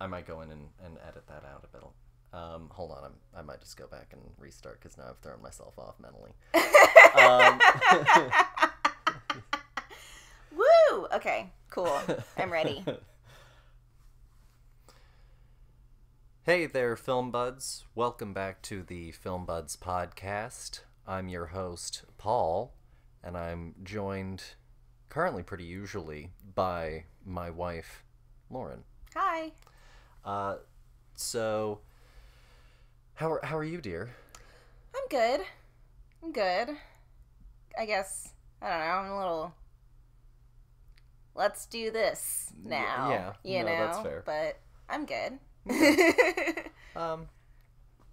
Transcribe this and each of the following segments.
I might go in and edit that out a bit. Hold on, I might just go back and restart because now I've thrown myself off mentally. Woo! Okay, cool. I'm ready. Hey there, Film Buds. Welcome back to the Film Buds podcast. I'm your host, Paul, and I'm joined, currently pretty usually, by my wife, Lauren. Hi. So, how are you, dear? I'm good. I guess, I don't know, I'm a little... Let's do this now. Yeah, you know, that's fair. But I'm good.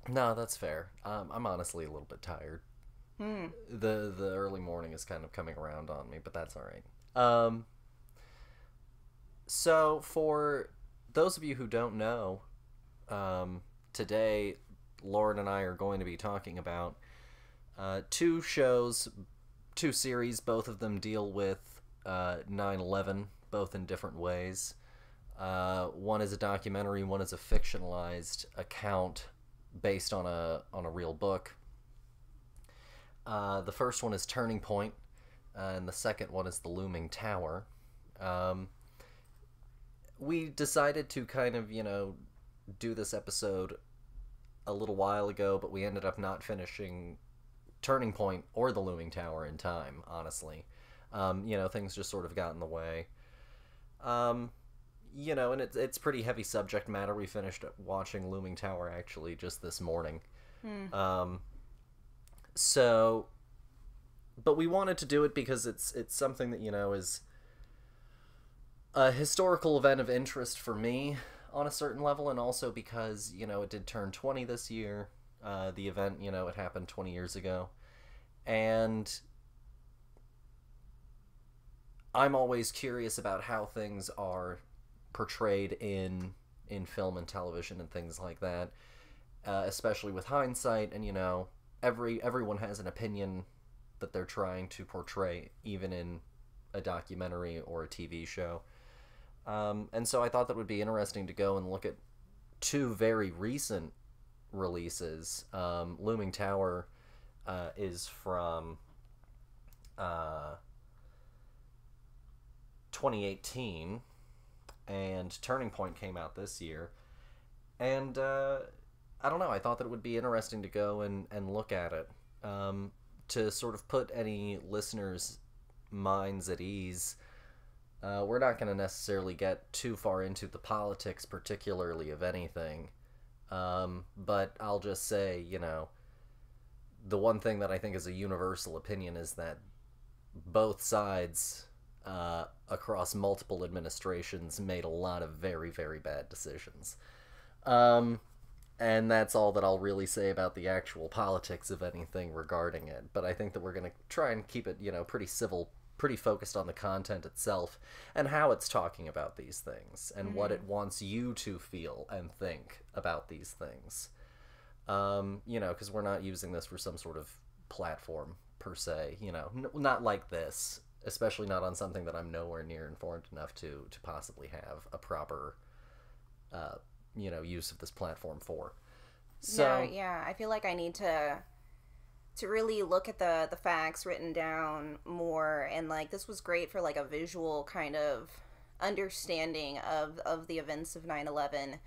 No, that's fair. I'm honestly a little bit tired. The early morning is kind of coming around on me, but that's all right. So for those of you who don't know, today Lauren and I are going to be talking about two series. Both of them deal with 9/11, both in different ways. One is a documentary, one is a fictionalized account based on a real book. The first one is Turning Point, and the second one is The Looming Tower. We decided to kind of, do this episode a little while ago, but we ended up not finishing Turning Point or The Looming Tower in time, honestly. Things just sort of got in the way. And it's pretty heavy subject matter. We finished watching Looming Tower actually just this morning. But we wanted to do it because it's something that, is a historical event of interest for me on a certain level, and also because, it did turn 20 this year. The event, it happened 20 years ago. And I'm always curious about how things are portrayed in film and television and things like that, especially with hindsight. And everyone has an opinion that they're trying to portray, even in a documentary or a TV show. And so I thought that would be interesting to go and look at two very recent releases. Looming Tower is from 2018, and Turning Point came out this year. And I don't know, I thought that it would be interesting to go and look at it, to sort of put any listeners' minds at ease. We're not going to necessarily get too far into the politics, particularly, of anything. But I'll just say, the one thing that I think is a universal opinion is that both sides, across multiple administrations, made a lot of very, very bad decisions. And that's all that I'll really say about the actual politics of anything regarding it. But I think that we're going to try and keep it, pretty civil, pretty focused on the content itself and how it's talking about these things and what it wants you to feel and think about these things. Because we're not using this for some sort of platform per se, not like this, especially not on something that I'm nowhere near informed enough to possibly have a proper, use of this platform for. So yeah, I feel like I need to really look at the facts written down more, and like this was great for like a visual kind of understanding of the events of 9/11,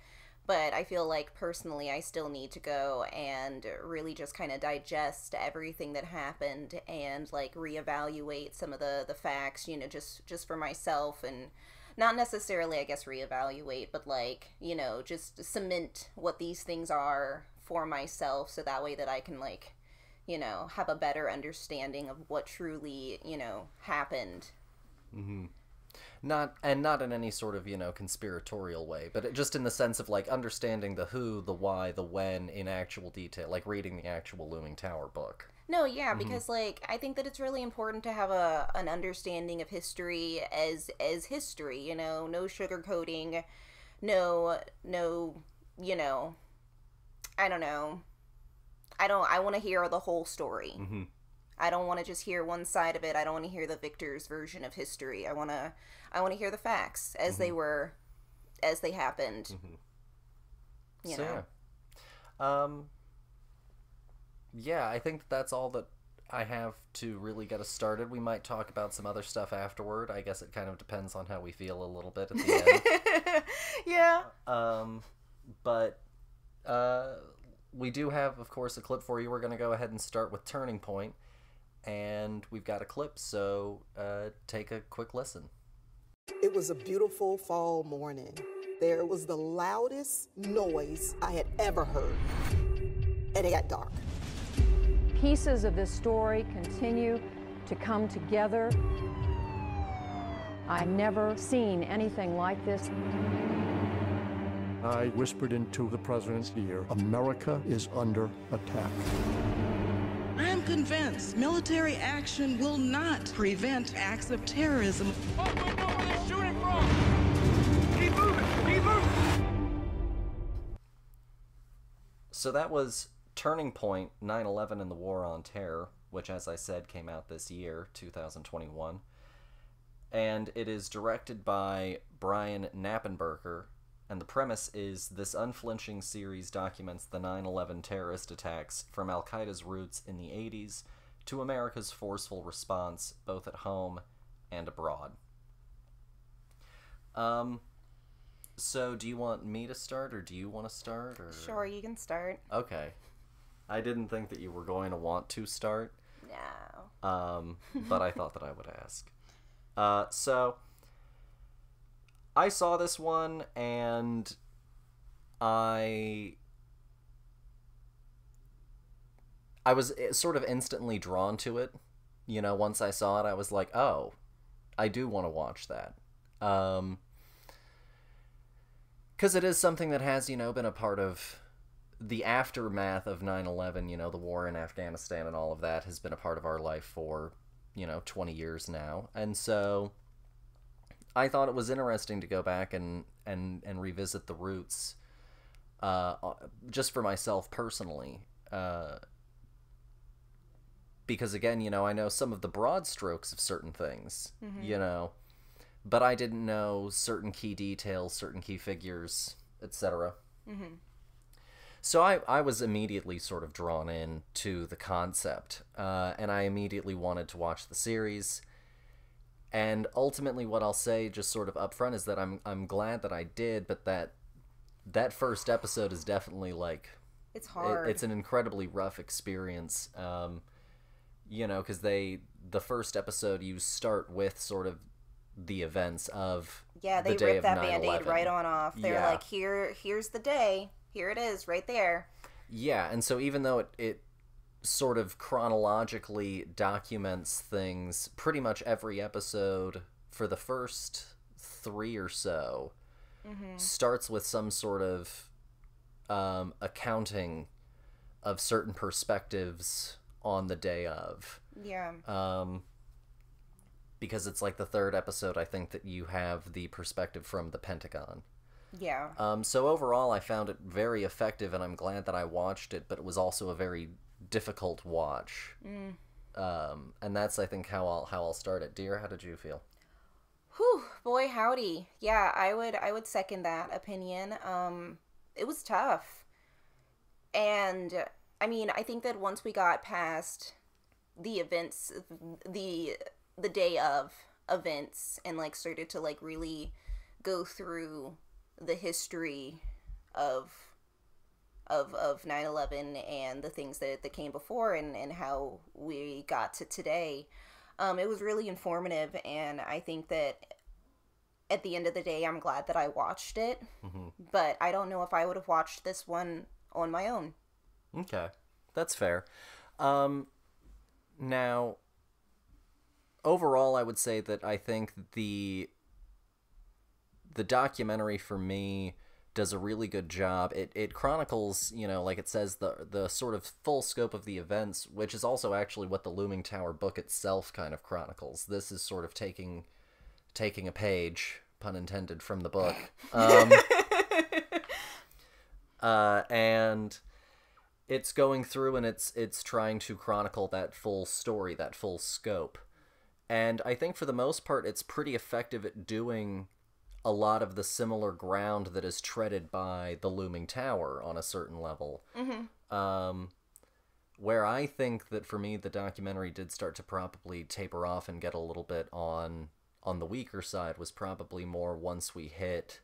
but I feel like personally I still need to go and really just kind of digest everything that happened and like reevaluate some of the facts, just for myself, and not necessarily I guess reevaluate, but like, just cement what these things are for myself, so that way that I can like, have a better understanding of what truly, happened. Mm-hmm. Not in any sort of, conspiratorial way, but just in the sense of, like, understanding the who, the why, the when in actual detail, like reading the actual Looming Tower book. No, yeah, because, like, I think that it's really important to have an understanding of history as history, no sugarcoating, no, I don't know. I want to hear the whole story. Mm-hmm. I don't want to just hear one side of it. I don't want to hear the victor's version of history. I want to hear the facts as they were, as they happened. you So know. yeah, I think that's all that I have to really get us started. We might talk about some other stuff afterward. I guess it kind of depends on how we feel a little bit at the Yeah. end. But we do have, of course, a clip for you. We're going to go ahead and start with Turning Point, and we've got a clip, so take a quick listen. It was a beautiful fall morning. There was the loudest noise I had ever heard, and it got dark. Pieces of this story continue to come together. I've never seen anything like this. I whispered into the president's ear, America is under attack. I am convinced military action will not prevent acts of terrorism. Oh, we know where they're shooting from! Keep moving! Keep moving! So that was Turning Point, 9/11 and the War on Terror, which, as I said, came out this year, 2021. And it is directed by Brian Knappenberger, and the premise is this unflinching series documents the 9/11 terrorist attacks from Al-Qaeda's roots in the 80s to America's forceful response, both at home and abroad. So do you want me to start, or do you want to start? Or... Sure, you can start. Okay. I didn't think that you were going to want to start. No. But I thought that I would ask. So I saw this one, and I was sort of instantly drawn to it. You know, once I saw it, I was like, oh, I do want to watch that. Because it is something that has, you know, been a part of the aftermath of 9/11, you know, the war in Afghanistan and all of that has been a part of our life for, you know, 20 years now. And so I thought it was interesting to go back and revisit the roots, just for myself personally. Because, again, you know, I know some of the broad strokes of certain things, you know, but I didn't know certain key details, certain key figures, etc. So I was immediately sort of drawn in to the concept, and I immediately wanted to watch the series. And ultimately, what I'll say, just sort of upfront, is that I'm glad that I did, but that first episode is definitely like It's hard. It's an incredibly rough experience, you know, because the first episode you start with sort of the events of they the day ripped of that 9/11. Band-Aid right on off. They're Yeah. like, here's the day. Here it is, right there. Yeah, and so even though it sort of chronologically documents things, pretty much every episode for the first 3 or so starts with some sort of accounting of certain perspectives on the day of. Yeah. Because it's like the third episode, I think, that you have the perspective from the Pentagon. Yeah. So overall, I found it very effective, and I'm glad that I watched it, but it was also a very difficult watch. And that's, I think, how I'll start it. Dear, how did you feel? Whew, boy howdy. Yeah, I would second that opinion. It was tough. And I mean, I think that once we got past the events, the day of events, and like started to like really go through the history of 9/11 and the things that came before, and how we got to today, it was really informative. And I think that at the end of the day, I'm glad that I watched it, but I don't know if I would have watched this one on my own. Okay, that's fair. Now, overall, I would say that I think the documentary for me does a really good job. It chronicles, you know, like it says, the sort of full scope of the events, which is also actually what the Looming Tower book itself kind of chronicles. This is sort of taking a page, pun intended, from the book. And it's going through and it's trying to chronicle that full story, that full scope. And I think for the most part, it's pretty effective at doing a lot of the similar ground that is treaded by the Looming Tower on a certain level. Where I think that for me the documentary did start to probably taper off and get a little bit on the weaker side was probably more once we hit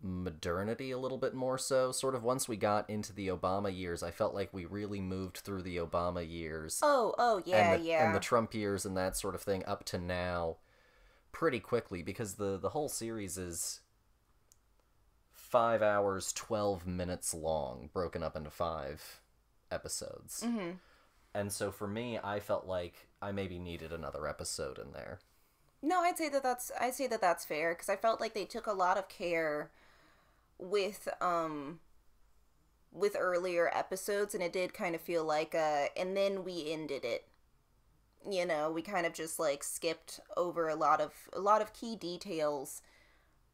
modernity a little bit more so. Sort of once we got into the Obama years, I felt like we really moved through the Obama years. Yeah. And the Trump years and that sort of thing up to now pretty quickly, because the whole series is 5 hours, 12 minutes long, broken up into 5 episodes. And so for me, I felt like I maybe needed another episode in there. No, I'd say that that's fair, because I felt like they took a lot of care with earlier episodes, and it did kind of feel like and then we ended it. You know, we kind of just like skipped over a lot of key details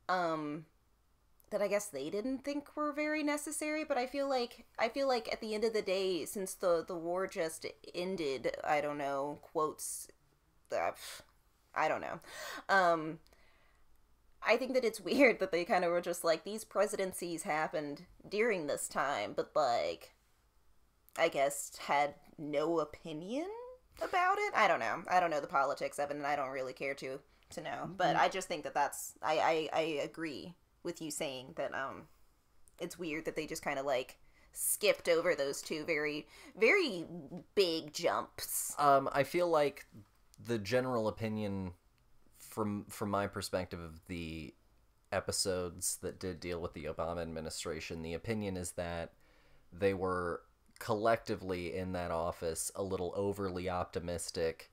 that I guess they didn't think were very necessary, but I feel like at the end of the day, since the war just ended, I don't know, quotes, I don't know. I think that it's weird that they kind of were just like, these presidencies happened during this time, but like, I guess had no opinion about it. I don't know the politics of it, and I don't really care to know. But I just think that that's I agree with you saying that it's weird that they just kind of like skipped over those two very, very big jumps. I feel like the general opinion from my perspective of the episodes that did deal with the Obama administration, the opinion is that they were collectively in that office a little overly optimistic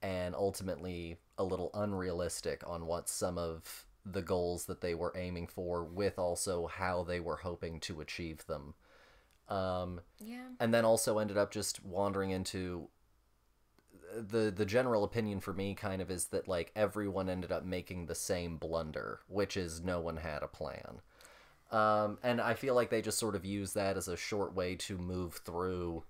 and ultimately a little unrealistic on what some of the goals that they were aiming for, with also how they were hoping to achieve them. And then also ended up just wandering into the general opinion for me kind of is that like everyone ended up making the same blunder, which is no one had a plan. And I feel like they just sort of use that as a short way to move through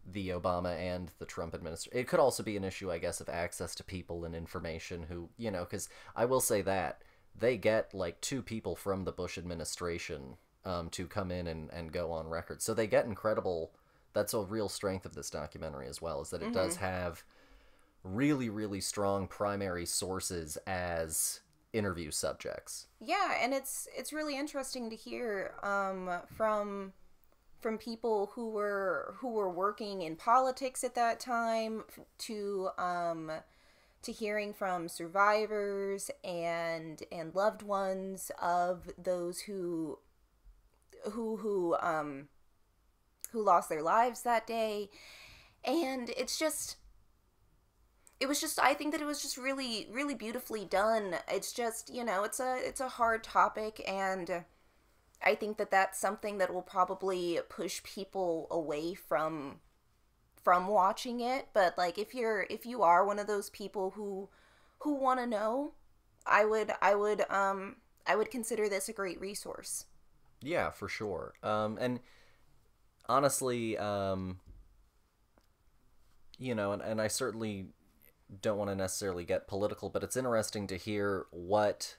the Obama and the Trump administration. It could also be an issue, I guess, of access to people and information who, you know, because I will say that they get like 2 people from the Bush administration to come in and go on record. So they get incredible. That's a real strength of this documentary as well, is that it does have really, really strong primary sources as interview subjects. Yeah, and it's really interesting to hear from people who were working in politics at that time to hearing from survivors and loved ones of those who lost their lives that day. And it was just I think that it was just really, really beautifully done. It's just, you know, it's a hard topic, and I think that that's something that will probably push people away from watching it. But like, if you are one of those people who want to know, I would consider this a great resource. Yeah, for sure. And honestly, you know, and I certainly don't want to necessarily get political, but it's interesting to hear what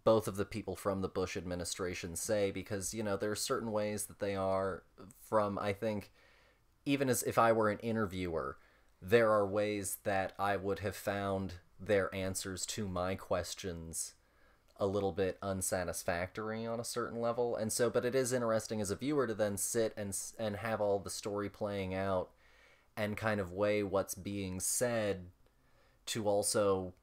both of the people from the Bush administration say, because, you know, there are certain ways that they are from, I think, even as if I were an interviewer, there are ways that I would have found their answers to my questions a little bit unsatisfactory on a certain level. And so, but it is interesting as a viewer to then sit and have all the story playing out and kind of weigh what's being said to also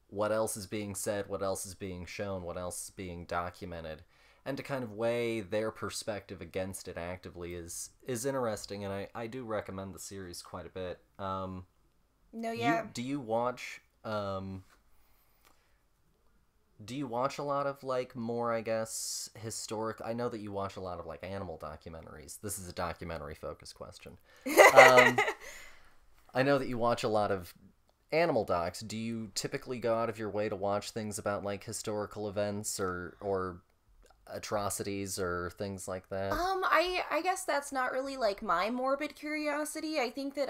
what else is being said, what else is being shown, what else is being documented, and to kind of weigh their perspective against it actively is interesting, and I do recommend the series quite a bit. Do you watch a lot of, like, more, I guess, historic... I know that you watch a lot of, like, animal documentaries. This is a documentary-focused question. I know that you watch a lot of animal docs. Do you typically go out of your way to watch things about, like, historical events or atrocities or things like that? I guess that's not really, like, my morbid curiosity. I think that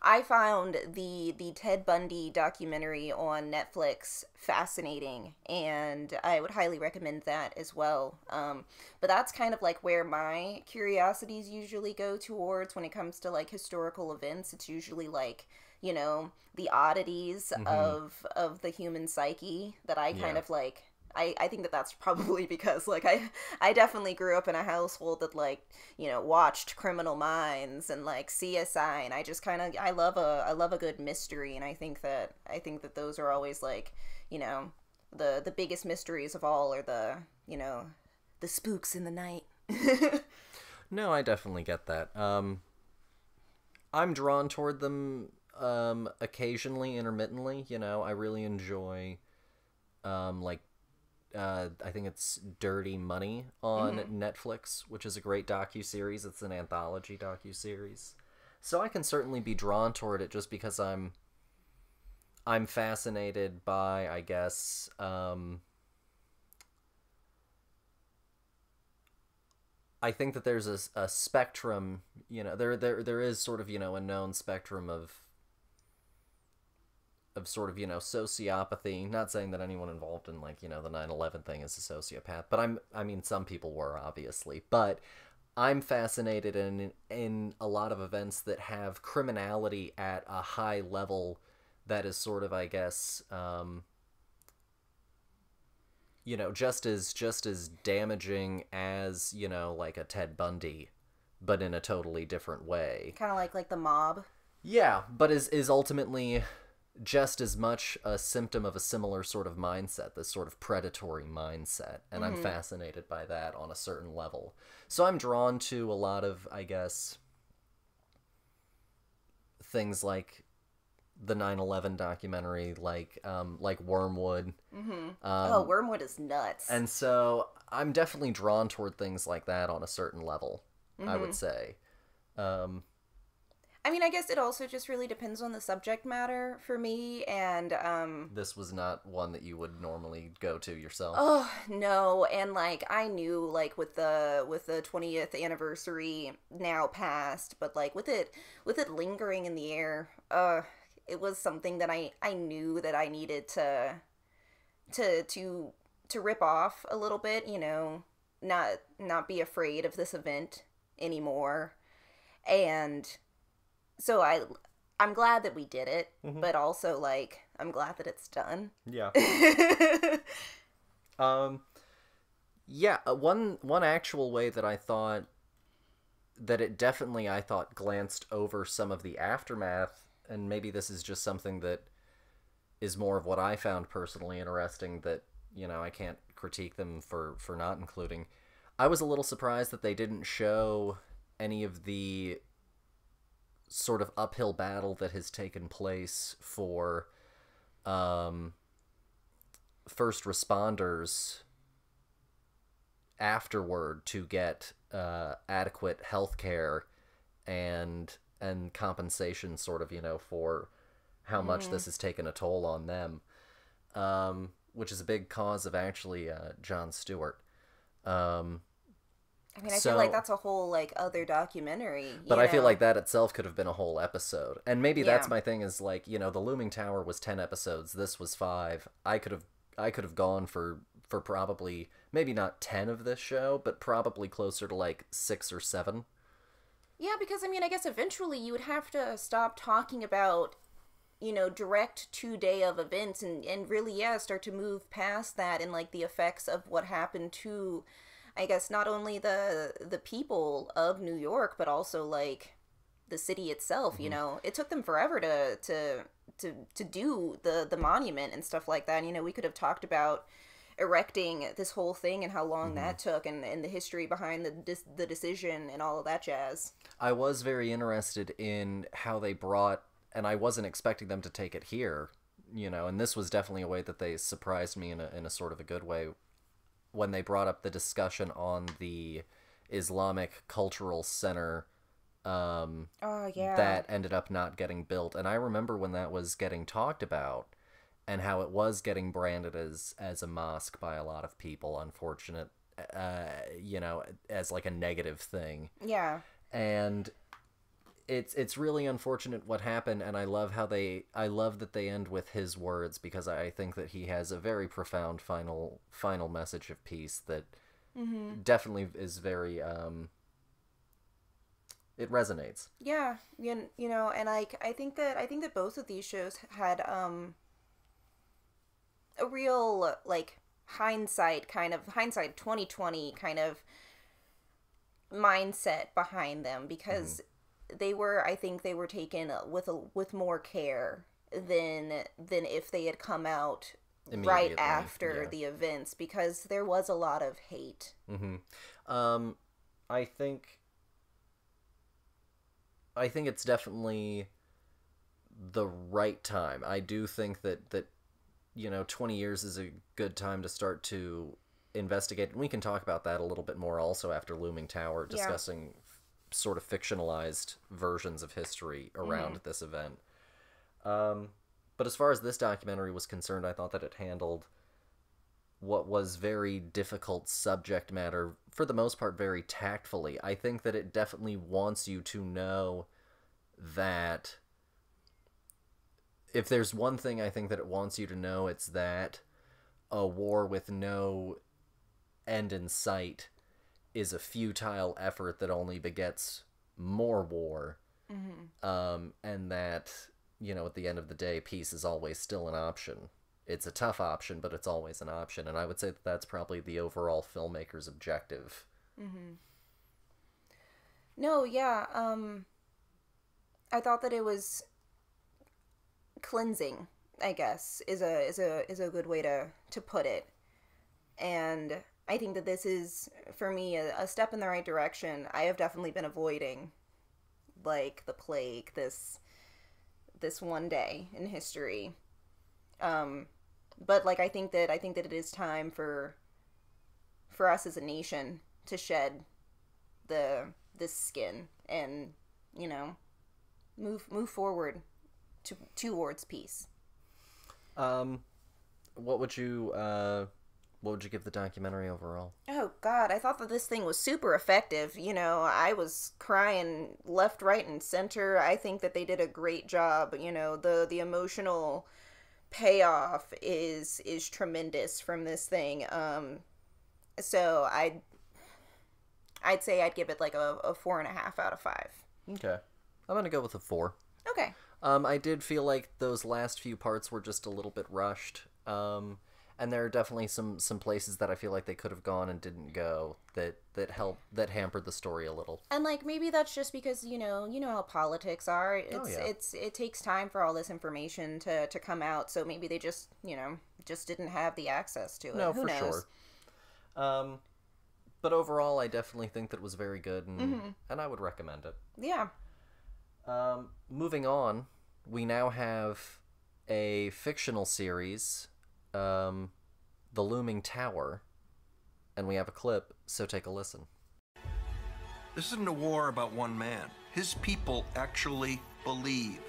I found the Ted Bundy documentary on Netflix fascinating, and I would highly recommend that as well. But that's kind of like where my curiosities usually go towards when it comes to like historical events. It's usually like, you know, the oddities of the human psyche that I kind of like. I think that that's probably because, like, I definitely grew up in a household that, like, you know, watched Criminal Minds and, like, CSI, and I just kind of, I love a good mystery, and I think that those are always, like, you know, the biggest mysteries of all are the, you know, the spooks in the night. No, I definitely get that. I'm drawn toward them, occasionally, intermittently, you know, I really enjoy, like, I think it's Dirty Money on Netflix, which is a great docuseries. It's an anthology docuseries. So I can certainly be drawn toward it just because I'm fascinated by, I guess, I think that there's a spectrum, you know, there is sort of, you know, a known spectrum of sort of, you know, sociopathy. Not saying that anyone involved in, like, you know, the 9/11 thing is a sociopath, but I mean, some people were, obviously. But I'm fascinated in a lot of events that have criminality at a high level that is sort of, I guess, you know, just as damaging as, you know, like a Ted Bundy, but in a totally different way. Kind of like the mob. Yeah, but is ultimately just as much a symptom of a similar sort of mindset, this sort of predatory mindset, and I'm fascinated by that on a certain level. So I'm drawn to a lot of, I guess, things like the 9/11 documentary, like Wormwood. Oh, Wormwood is nuts. And so I'm definitely drawn toward things like that on a certain level, I would say. I mean, I guess it also just really depends on the subject matter for me, and this was not one that you would normally go to yourself. Oh no, and like I knew, like with the 20th anniversary now passed, but like with it lingering in the air, it was something that I knew that I needed to rip off a little bit, you know, not be afraid of this event anymore, and so I'm glad that we did it, but also, like, I'm glad that it's done. Yeah. Yeah, one actual way that I thought that it definitely, I thought, glanced over some of the aftermath, and maybe this is just something that is more of what I found personally interesting that, you know, I can't critique them for not including. I was a little surprised that they didn't show any of the sort of uphill battle that has taken place for first responders afterward to get adequate health care and compensation, sort of, you know, for how much this has taken a toll on them, which is a big cause of actually Jon Stewart. I mean, I feel like that's a whole, like, other documentary. But I feel like that itself could have been a whole episode. And maybe that's my thing, is, like, you know, the Looming Tower was 10 episodes. This was 5. I could have gone for probably, maybe not 10 of this show, but probably closer to, like, 6 or 7. Yeah, because, I mean, I guess eventually you would have to stop talking about, you know, direct 2-day of events and really, start to move past that and, like, the effects of what happened to, I guess, not only the people of New York, but also, like, the city itself. You know, it took them forever to do the monument and stuff like that. And, you know, we could have talked about erecting this whole thing and how long that took, and the history behind the decision and all of that jazz. I was very interested in how they brought, and I wasn't expecting them to take it here, you know, and this was definitely a way that they surprised me in a sort of a good way, when they brought up the discussion on the Islamic Cultural Center that ended up not getting built. And I remember when that was getting talked about and how it was getting branded as a mosque by a lot of people, unfortunate, you know, as like a negative thing. Yeah. And it's really unfortunate what happened, and I love that they end with his words, because I think that he has a very profound final message of peace that definitely is very it resonates. Yeah, you know, and I think that both of these shows had a real like hindsight 2020 kind of mindset behind them, because I think they were taken with more care than if they had come out right after the events, because there was a lot of hate. I think it's definitely the right time. I do think that 20 years is a good time to start to investigate, and we can talk about that a little bit more also after Looming Tower, discussing sort of fictionalized versions of history around this event. But as far as this documentary was concerned, I thought that it handled what was very difficult subject matter, for the most part, very tactfully. I think that it definitely wants you to know that if there's one thing I think that it wants you to know, it's that a war with no end in sight is a futile effort that only begets more war. And that, at the end of the day, peace is always still an option. It's a tough option, but it's always an option. And I would say that that's probably the overall filmmaker's objective. No, yeah. I thought that it was cleansing, I guess, is a good way to put it. And I think that this is, for me, a step in the right direction. I have definitely been avoiding, like, the plague this one day in history. But like I think that it is time for us as a nation to shed this skin and move forward towards peace. What would you give the documentary overall? Oh God, I thought that this thing was super effective. I was crying left, right, and center. I think that they did a great job. The emotional payoff is tremendous from this thing. So I'd say I'd give it like a 4.5 out of 5. Okay, I'm gonna go with a 4. Okay. I did feel like those last few parts were just a little bit rushed. And there are definitely some places that I feel like they could have gone and didn't go that hampered the story a little. And like maybe that's just because you know how politics are. It takes time for all this information to come out. So maybe they just didn't have the access to it. No, Who for knows? Sure. But overall, I definitely think that it was very good, and I would recommend it. Yeah. Moving on, we now have a fictional series, The Looming Tower, and we have a clip, so take a listen. This isn't a war about one man. His people actually believe.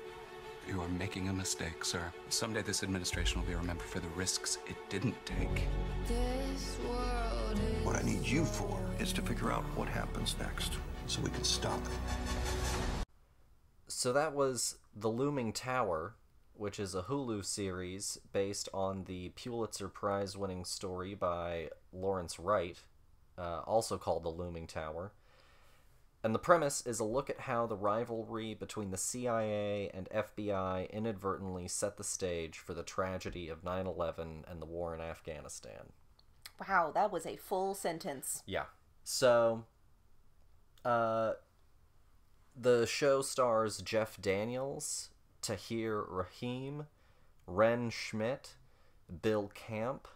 You are making a mistake, sir. Someday this administration will be remembered for the risks it didn't take. What I need you for is to figure out what happens next, so we can stop it. So that was The Looming Tower, which is a Hulu series based on the Pulitzer Prize-winning story by Lawrence Wright, also called The Looming Tower. And the premise is a look at how the rivalry between the CIA and FBI inadvertently set the stage for the tragedy of 9/11 and the war in Afghanistan. Wow, that was a full sentence. Yeah. So, the show stars Jeff Daniels, Tahir Rahim, Ren Schmidt, Bill Camp,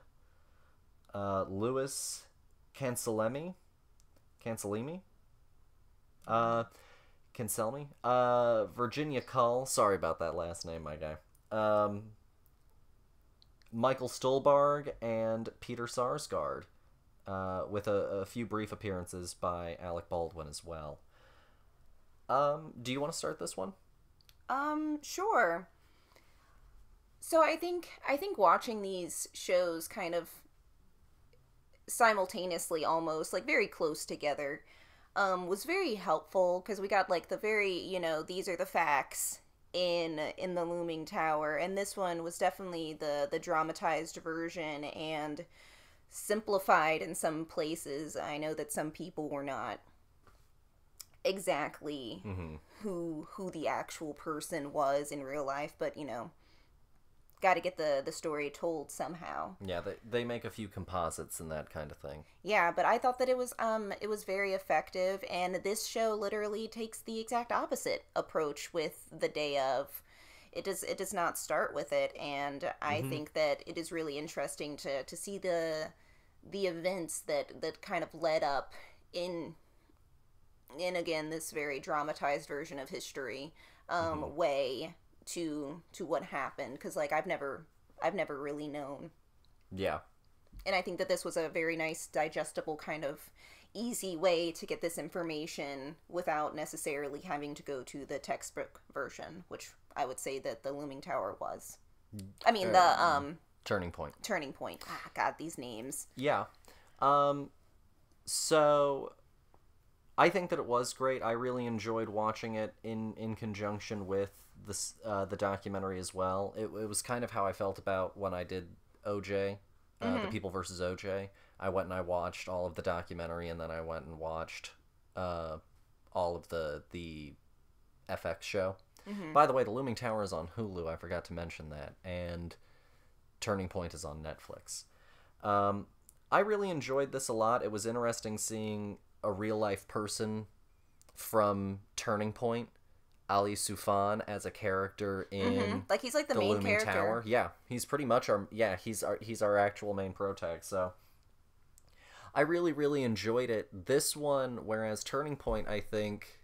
Louis Cancelemi, Virginia Cull, sorry about that last name, my guy, Michael Stuhlbarg, and Peter Sarsgaard, with a few brief appearances by Alec Baldwin as well. Do you want to start this one? Sure. So I think watching these shows kind of simultaneously, almost like very close together, was very helpful because we got like the very, these are the facts in the Looming Tower, and this one was definitely the dramatized version and simplified in some places. I know that some people were not exactly who the actual person was in real life, but got to get the story told somehow. Yeah, they make a few composites and that kind of thing. Yeah, but I thought that it was very effective, and this show literally takes the exact opposite approach with the day of. It does not start with it, and I think that it is really interesting to see the events that kind of led up in again this very dramatized version of history way to what happened, because like I've never really known. Yeah. And I think that this was a very nice digestible kind of easy way to get this information without necessarily having to go to the textbook version, which I would say that the Looming Tower was. I mean the Turning Point. Ah, God, these names. Yeah. So I think that it was great. I really enjoyed watching it in conjunction with the documentary as well. It was kind of how I felt about when I did OJ, The People versus OJ. I went and I watched all of the documentary, and then I went and watched all of the FX show. By the way, The Looming Tower is on Hulu. I forgot to mention that. And Turning Point is on Netflix. I really enjoyed this a lot. It was interesting seeing a real-life person from Turning Point, Ali Soufan, as a character in like he's like the main Looming character. Tower. Yeah, he's pretty much he's our actual main protag. So I really, really enjoyed it. This one, whereas Turning Point, I think,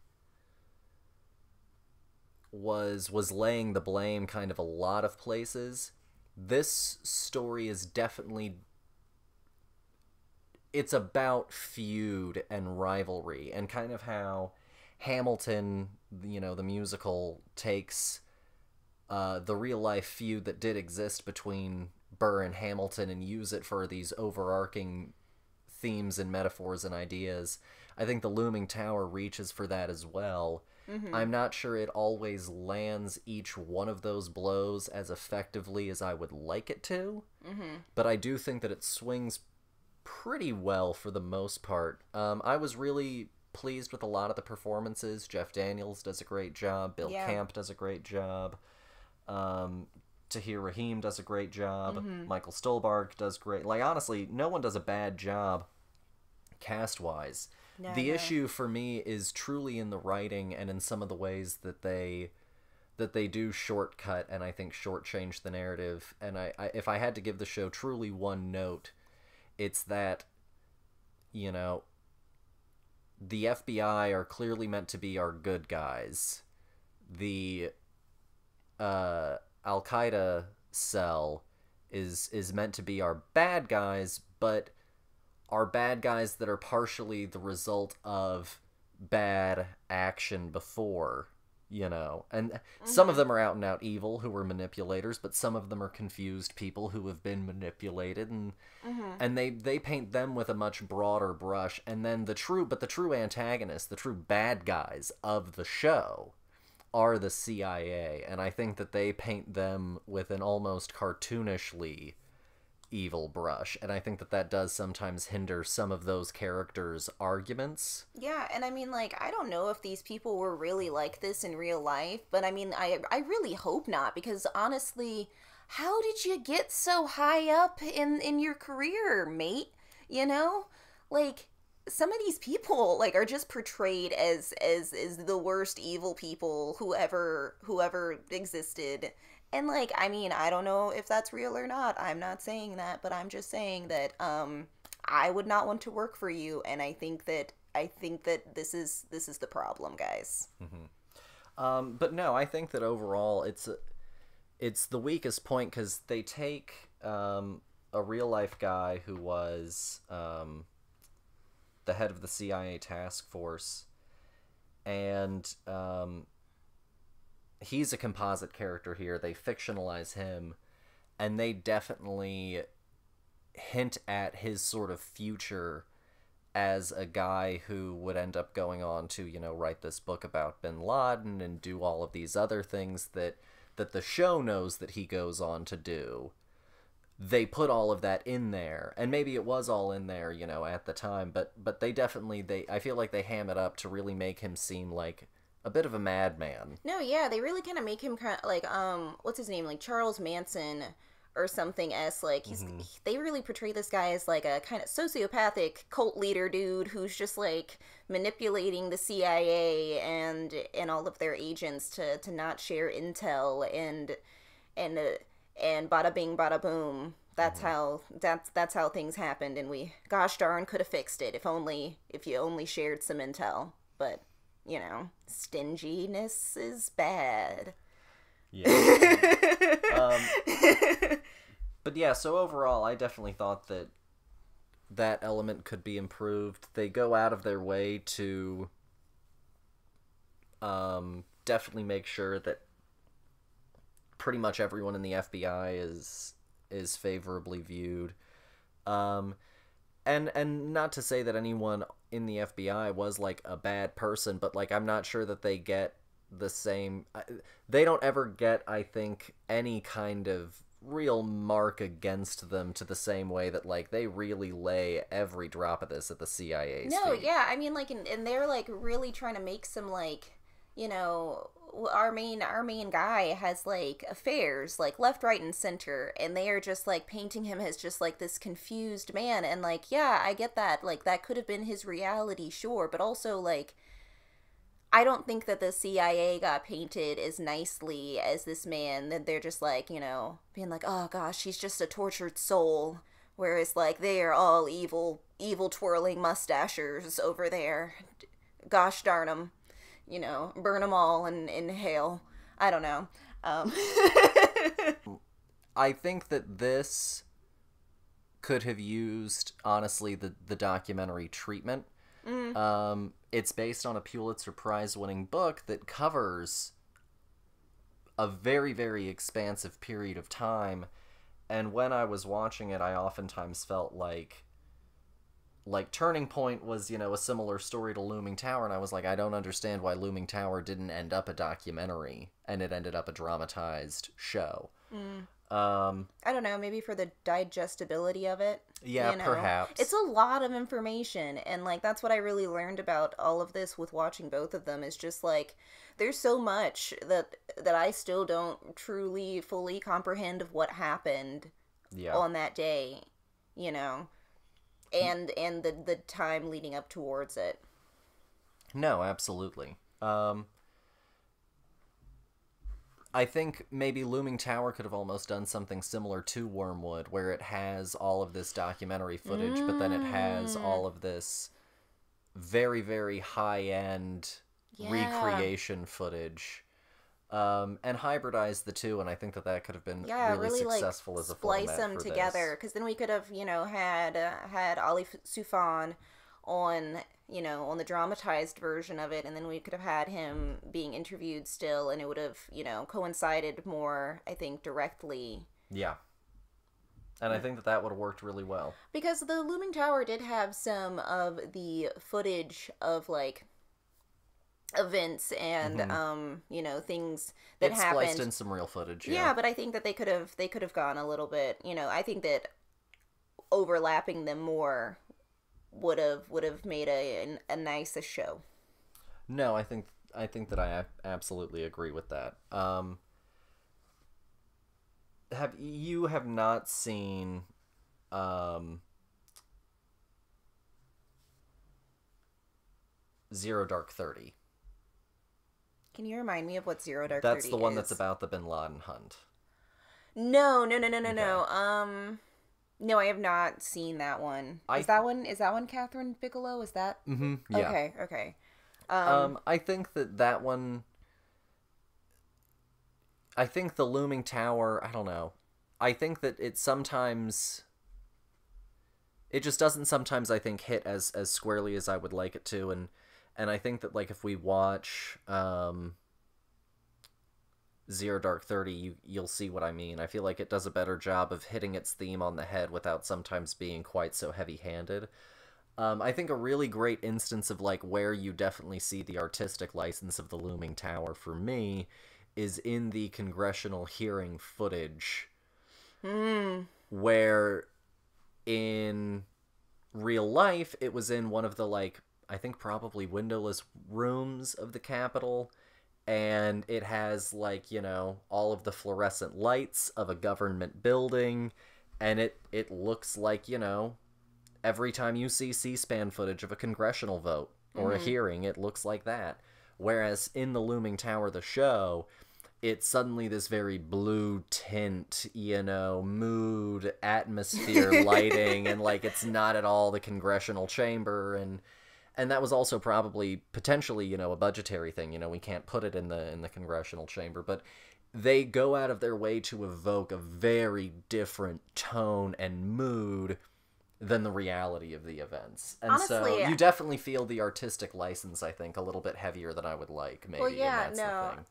was laying the blame kind of a lot of places. This story is definitely, it's about feud and rivalry, and kind of how Hamilton, the musical, takes the real life feud that did exist between Burr and Hamilton and use it for these overarching themes and metaphors and ideas. I think the Looming Tower reaches for that as well. I'm not sure it always lands each one of those blows as effectively as I would like it to, but I do think that it swings pretty well for the most part. I was really pleased with a lot of the performances. Jeff Daniels does a great job. Bill Camp does a great job. Tahir Rahim does a great job. Michael Stolbarg does great. Like, honestly, no one does a bad job cast-wise. The issue for me is truly in the writing and in some of the ways that they do shortcut and I think shortchange the narrative. And I if I had to give the show truly one note, it's that, the FBI are clearly meant to be our good guys. The Al-Qaeda cell is meant to be our bad guys, but are bad guys that are partially the result of bad action before, and some of them are out and out evil who were manipulators, but some of them are confused people who have been manipulated, and they paint them with a much broader brush. And then the true antagonists, the true bad guys of the show, are the CIA, and I think that they paint them with an almost cartoonishly evil brush, and I think that does sometimes hinder some of those characters' arguments. Yeah, and I mean, like, I don't know if these people were really like this in real life, but I mean, I really hope not, because honestly, how did you get so high up in your career, mate? Like, some of these people, like, are just portrayed as the worst evil people who ever existed. And, like, I mean, I don't know if that's real or not. I'm not saying that, but I'm just saying that I would not want to work for you, and I think that this is the problem, guys. But no, I think that overall it's the weakest point, because they take a real life guy who was the head of the CIA task force, and he's a composite character here. They fictionalize him, and they definitely hint at his sort of future as a guy who would end up going on to, you know, write this book about bin Laden and do all of these other things that the show knows that he goes on to do. They put all of that in there, and maybe it was all in there, you know, at the time, but they definitely, I feel like they ham it up to really make him seem like a bit of a madman. No, yeah, they really kind of make him kind of like, what's his name, like Charles Manson or something s, like, they really portray this guy as like a kind of sociopathic cult leader dude who's just like manipulating the CIA and all of their agents to not share intel, and bada bing bada boom. That's how things happened, and we gosh darn could have fixed it if you only shared some intel. But you know, stinginess is bad. Yeah. But yeah, so overall, I definitely thought that element could be improved. They go out of their way to definitely make sure that pretty much everyone in the FBI is favorably viewed. And not to say that anyone in the FBI was like a bad person, but like I'm not sure that they get the same. They don't ever get, I think, any kind of real mark against them to the same way that like they really lay every drop of this at the CIA's feet. Yeah, I mean, like, and they're like really trying to make some, like, you know, our main guy has like affairs like left, right, and center, and they are just like painting him as just like this confused man. And like, yeah, I get that, like that could have been his reality, sure, but also like I don't think that the CIA got painted as nicely as this man, that they're just like, you know, being like, oh gosh, he's just a tortured soul, whereas like they are all evil twirling mustachers over there. Gosh darn them. You know, burn them all in hell. I don't know. I think that this could have used, honestly, the documentary treatment. It's based on a Pulitzer Prize-winning book that covers a very, very expansive period of time. And when I was watching it, I oftentimes felt like Turning Point was, you know, a similar story to Looming Tower, and I was like, I don't understand why Looming Tower didn't end up a documentary, and it ended up a dramatized show. I don't know, maybe for the digestibility of it. Yeah, you know? Perhaps. It's a lot of information, and like that's what I really learned about all of this with watching both of them, is just like there's so much that I still don't truly fully comprehend of what happened on that day, you know. And the time leading up towards it. No, absolutely. I think maybe Looming Tower could have almost done something similar to Wormwood, where it has all of this documentary footage, but then it has all of this very, very high-end recreation footage. And hybridize the two, and I think that could have been really successful like, as a format splice them for together, because then we could have, you know, had Ali Soufan on, you know, on the dramatized version of it, and then we could have had him being interviewed still, and it would have, you know, coincided more, I think, directly. Yeah. And I think that would have worked really well. Because the Looming Tower did have some of the footage of, like, events and you know, things that happened. Spliced in some real footage. Yeah, but I think that they could have gone a little bit, you know, I think that overlapping them more would have made a nicer show. No, I think that I absolutely agree with that. Have not seen Zero Dark 30? Can you remind me of what Zero Dark 30 is? That's the one that's about the bin Laden hunt. No. No, I have not seen that one. Is that one Catherine Bigelow? Is that? Mm-hmm. Yeah. Okay. I think that one. I think the Looming Tower. I don't know. I think that it sometimes. It just doesn't sometimes, I think, hit as squarely as I would like it to, and I think that, like, if we watch Zero Dark 30, you'll see what I mean. I feel like it does a better job of hitting its theme on the head without sometimes being quite so heavy-handed. I think a really great instance of like where you definitely see the artistic license of the Looming Tower for me is in the congressional hearing footage, where in real life it was in one of the like I think probably windowless rooms of the Capitol, and it has like, you know, all of the fluorescent lights of a government building, and it looks like, you know, every time you see C-SPAN footage of a congressional vote or a hearing, it looks like that. Whereas in the Looming Tower, the show, it's suddenly this very blue tint, you know, mood, atmosphere, lighting, and like it's not at all the congressional chamber, and that was also probably potentially, you know, a budgetary thing. You know, we can't put it in the congressional chamber, but they go out of their way to evoke a very different tone and mood than the reality of the events. And honestly, so you definitely feel the artistic license, I think, a little bit heavier than I would like, maybe. Well, yeah, and that's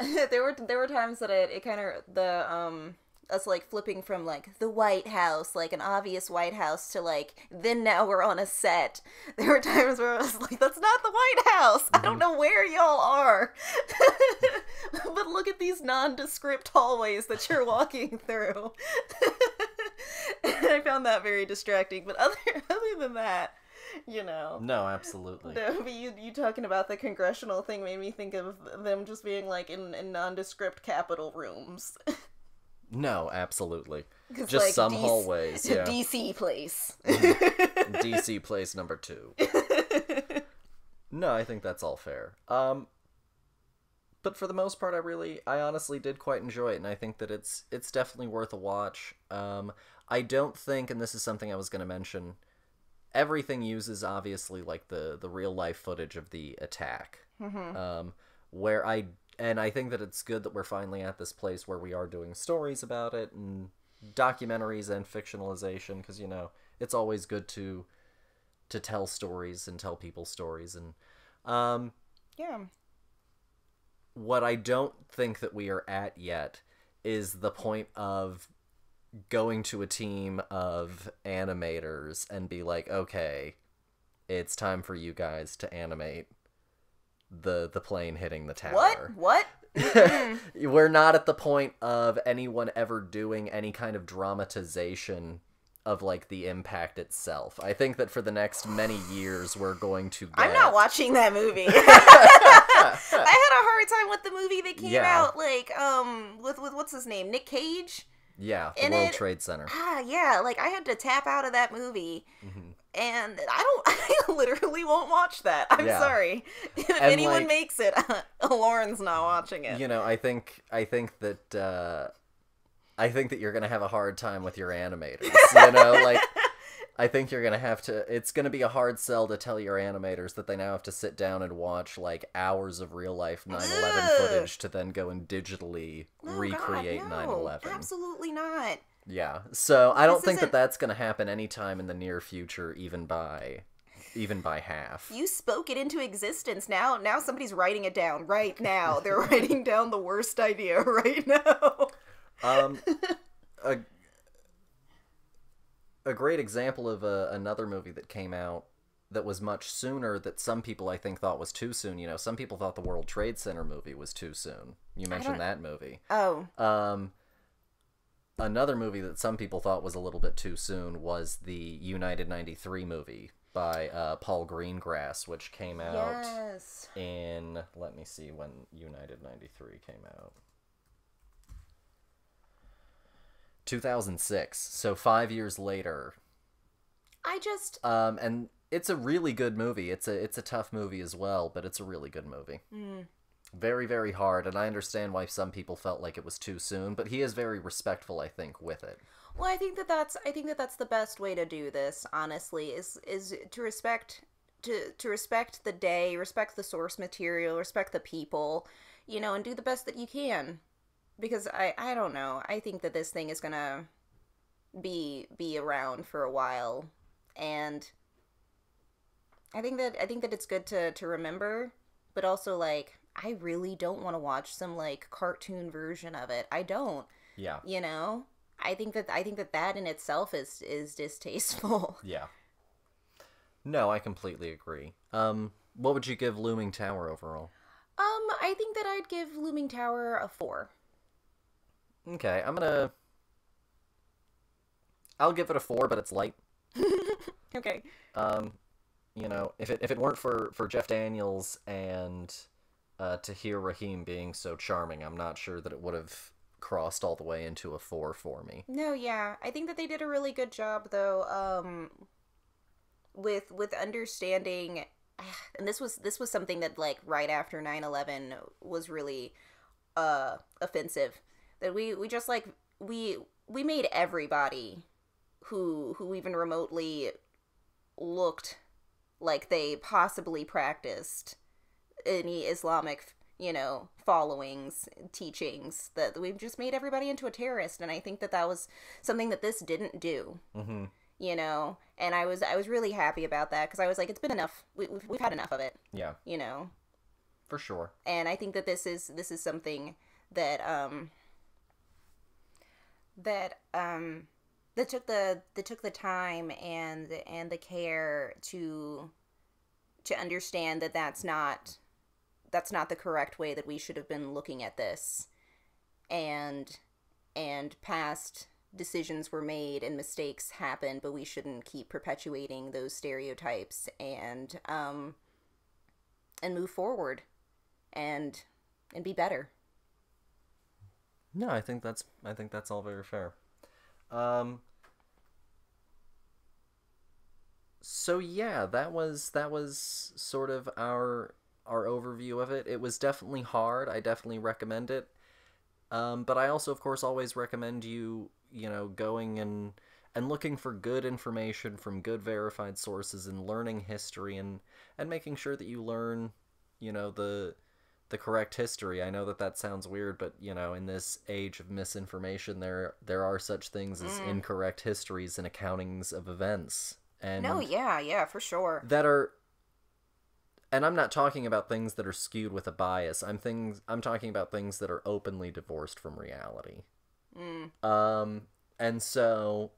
the thing. there were times that it kind of us like flipping from like the White House, like an obvious White House, to like then now we're on a set. There were times where I was like, that's not the White House. I don't know where y'all are. But look at these nondescript hallways that you're walking through. And I found that very distracting. But other than that, you know. No, absolutely. No, but you talking about the congressional thing made me think of them just being like in nondescript Capitol rooms. No, absolutely. Just like some hallways. Yeah. DC place. DC place number 2. No, I think that's all fair. But for the most part, I honestly did quite enjoy it, and I think that it's definitely worth a watch. I don't think, and this is something I was going to mention, everything uses obviously like the real life footage of the attack. And I think that it's good that we're finally at this place where we are doing stories about it and documentaries and fictionalization, because, you know, it's always good to tell stories and tell people stories. And yeah. What I don't think that we are at yet is the point of going to a team of animators and be like, okay, it's time for you guys to animate the plane hitting the tower. What? We're not at the point of anyone ever doing any kind of dramatization of like the impact itself. I think that for the next many years we're going to get... I'm not watching that movie. I had a hard time with the movie that came out like with what's his name? Nick Cage? Yeah, the World Trade Center. Yeah, like I had to tap out of that movie. And I literally won't watch that. I'm sorry. If anyone makes it, Lauren's not watching it. You know, I think that you're gonna have a hard time with your animators. You know, like I think you're gonna have to. It's gonna be a hard sell to tell your animators that they now have to sit down and watch like hours of real life 9/11 footage to then go and digitally recreate 9/11. Absolutely not. Yeah, so I don't think that that's going to happen anytime in the near future, even by half. You spoke it into existence. Now somebody's writing it down right now. They're writing down the worst idea right now. A great example of another movie that came out that was much sooner that some people I think thought was too soon. You know, some people thought the World Trade Center movie was too soon. You mentioned that movie. Oh. Another movie that some people thought was a little bit too soon was the United 93 movie by Paul Greengrass, which came out in, let me see when United 93 came out. 2006, so 5 years later. And it's a really good movie. It's a tough movie as well, but it's a really good movie. Very, very hard, and I understand why some people felt like it was too soon, but he is very respectful, I think, with it. Well, I think that's the best way to do this, honestly, is to respect the day, respect the source material, respect the people, you know, and do the best that you can. Because I don't know. I think that this thing is gonna be around for a while, and I think that it's good to remember, but also like I really don't want to watch some like cartoon version of it. I don't. Yeah. You know? I think that in itself is distasteful. Yeah. No, I completely agree. What would you give Looming Tower overall? I think that I'd give Looming Tower a 4. Okay, I'll give it a 4, but it's light. Okay. You know, if it weren't for Jeff Daniels and Tahir Rahim being so charming, I'm not sure that it would have crossed all the way into a 4 for me. No, yeah. I think that they did a really good job, though, with understanding, and this was something that, like, right after 9/11 was really offensive, that we just, like, we made everybody who even remotely looked like they possibly practiced any Islamic, followings, teachings, that we've just made everybody into a terrorist. And I think that was something that this didn't do. Mm-hmm. And I was really happy about that, because I was like, it's been enough. We've had enough of it. Yeah. For sure. And I think that this is something that took the time and the care to understand that that's not the correct way that we should have been looking at this, and past decisions were made and mistakes happened, but we shouldn't keep perpetuating those stereotypes, and move forward and be better. No, I think that's all very fair. So yeah, that was sort of our overview of it. It was definitely hard. I definitely recommend it. But I also, of course, always recommend you going and looking for good information from good verified sources, and learning history, and making sure that you learn, the correct history. I know that sounds weird, but in this age of misinformation, there are such things as incorrect histories and accountings of events. And no, yeah, for sure. And I'm not talking about things that are skewed with a bias. I'm talking about things that are openly divorced from reality. And so,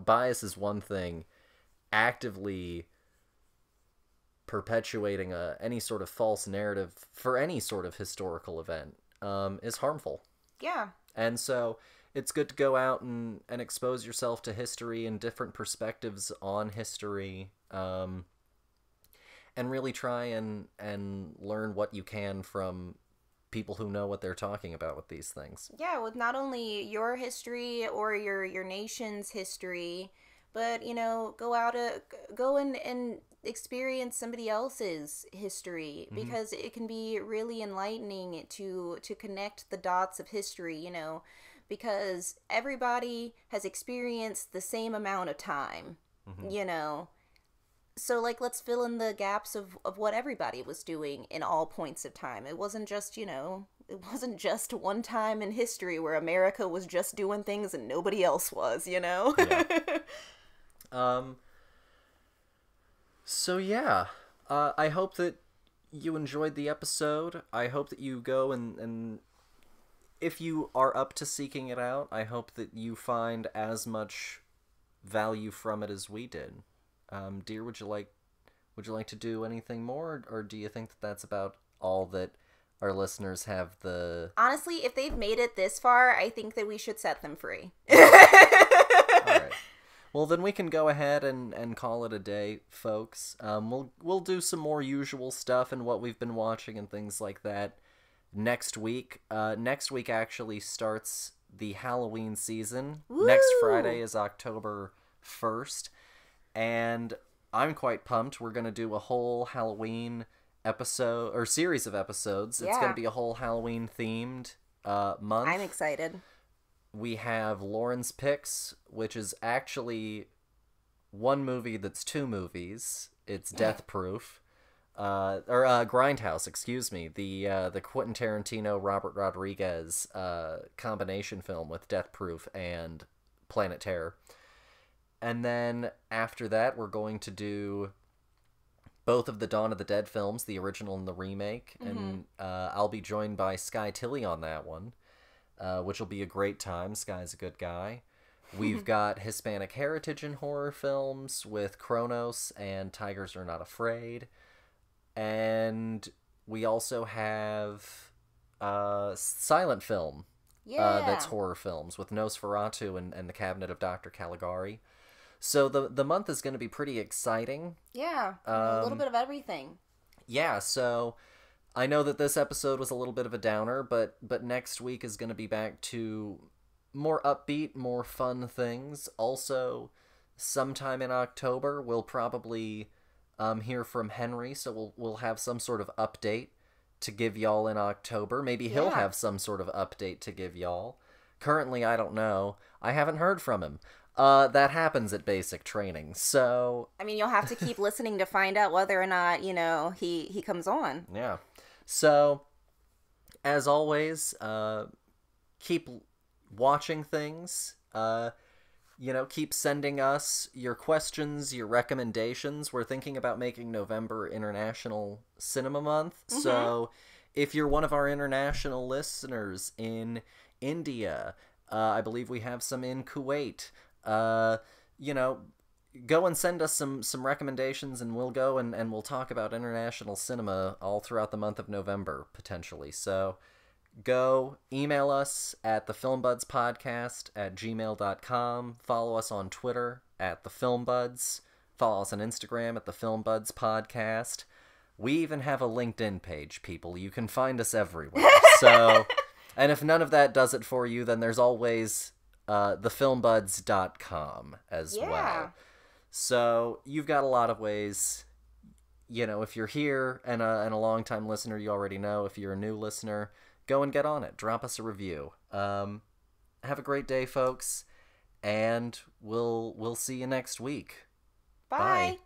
bias is one thing. Actively perpetuating any sort of false narrative for any sort of historical event is harmful. Yeah. And so it's good to go out and expose yourself to history and different perspectives on history, and really try and learn what you can from people who know what they're talking about with these things. Yeah, with not only your history or your nation's history, but go and experience somebody else's history, because it can be really enlightening to connect the dots of history, because everybody has experienced the same amount of time, So, like, let's fill in the gaps of what everybody was doing in all points of time. It wasn't just, it wasn't just one time in history where America was just doing things and nobody else was, Yeah. So, yeah. I hope that you enjoyed the episode. I hope that you go and if you are up to seeking it out, I hope that you find as much value from it as we did. Dear, would you like to do anything more, or do you think that that's about all that our listeners have the... Honestly, if they've made it this far, I think that we should set them free. All right. Well, then we can go ahead and call it a day, folks. We'll do some more usual stuff and what we've been watching and things like that next week. Next week actually starts the Halloween season. Woo! Next Friday is October 1st. And I'm quite pumped. We're going to do a whole Halloween episode, or series of episodes. Yeah. It's going to be a whole Halloween themed month. I'm excited. We have Lauren's Picks, which is actually one movie that's two movies. It's Death Proof. Grindhouse, excuse me. The Quentin Tarantino, Robert Rodriguez combination film with Death Proof and Planet Terror. And then after that, we're going to do both of the Dawn of the Dead films, the original and the remake. And I'll be joined by Sky Tilley on that one, which will be a great time. Sky's a good guy. We've got Hispanic heritage in horror films with Kronos and Tigers Are Not Afraid. And we also have silent film that's horror films with Nosferatu and The Cabinet of Dr. Caligari. So the month is going to be pretty exciting. Yeah, a little bit of everything. Yeah, so I know that this episode was a little bit of a downer, but next week is going to be back to more upbeat, more fun things. Also, sometime in October, we'll probably hear from Henry, so we'll have some sort of update to give y'all in October. Maybe he'll have some sort of update to give y'all. Currently, I don't know. I haven't heard from him. That happens at basic training, so... I mean, you'll have to keep listening to find out whether or not, he comes on. Yeah. So, as always, keep watching things. Keep sending us your questions, your recommendations. We're thinking about making November International Cinema Month. Mm-hmm. So if you're one of our international listeners in India, I believe we have some in Kuwait, go and send us some recommendations, and we'll go and we'll talk about international cinema all throughout the month of November, potentially. So go email us at thefilmbudspodcast@gmail.com. Follow us on Twitter at thefilmbuds. Follow us on Instagram at thefilmbudspodcast. We even have a LinkedIn page, people. You can find us everywhere. So, and if none of that does it for you, then there's always thefilmbuds.com as well. So you've got a lot of ways. If you're here and a long-time listener, you already know. If you're a new listener, go and get on it. Drop us a review. Have a great day, folks, and we'll see you next week. Bye.